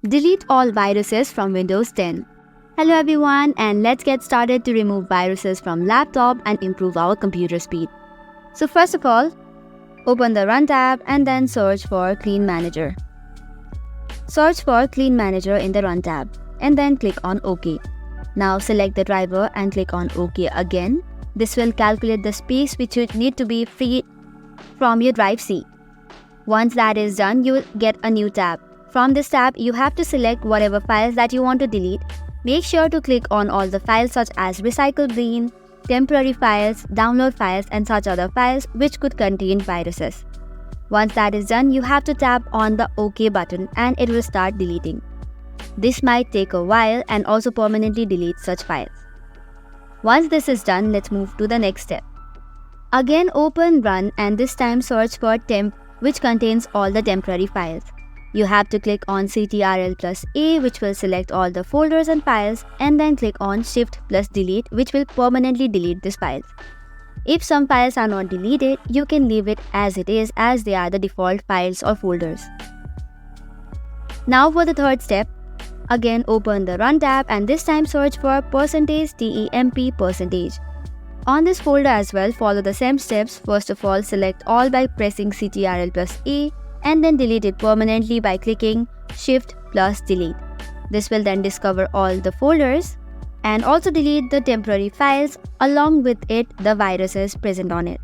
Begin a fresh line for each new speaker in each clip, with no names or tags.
Delete all viruses from Windows 10. Hello everyone, and let's get started to remove viruses from laptop and improve our computer speed. So first of all, open the Run tab and then search for Clean Manager. Search for Clean Manager in the Run tab and then click on OK. Now select the driver and click on OK again. This will calculate the space which would need to be free from your drive C. Once that is done, you will get a new tab. From this tab, you have to select whatever files that you want to delete. Make sure to click on all the files such as recycle bin, temporary files, download files and such other files which could contain viruses. Once that is done, you have to tap on the OK button and it will start deleting. This might take a while and also permanently delete such files. Once this is done, let's move to the next step. Again open Run and this time search for temp which contains all the temporary files. You have to click on Ctrl+A which will select all the folders and files and then click on Shift+Delete which will permanently delete these files. If some files are not deleted, you can leave it as it is as they are the default files or folders. Now for the third step, again open the Run tab and this time search for %temp%. On this folder as well, follow the same steps. First of all, select all by pressing Ctrl+A and then delete it permanently by clicking Shift+Delete. This will then discover all the folders and also delete the temporary files along with it the viruses present on it.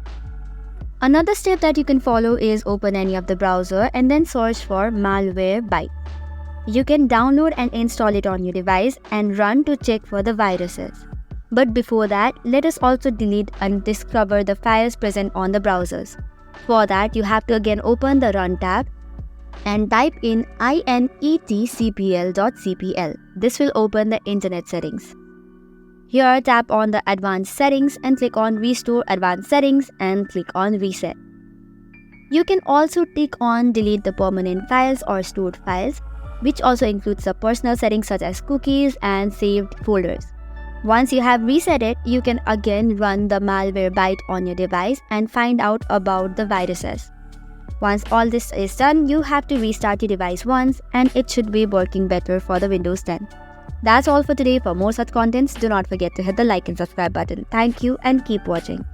Another step that you can follow is open any of the browser and then search for Malware. You can download and install it on your device and run to check for the viruses. But before that, let us also delete and discover the files present on the browsers. For that, you have to again open the Run tab and type in inetcpl.cpl. This will open the internet settings. Here, tap on the Advanced Settings and click on Restore Advanced Settings and click on Reset. You can also tick on Delete the permanent files or stored files, which also includes the personal settings such as cookies and saved folders. Once you have reset it, you can again run the Malware on your device and find out about the viruses. Once all this is done, you have to restart your device once and it should be working better for the Windows 10. That's all for today. For more such contents, do not forget to hit the like and subscribe button. Thank you and keep watching.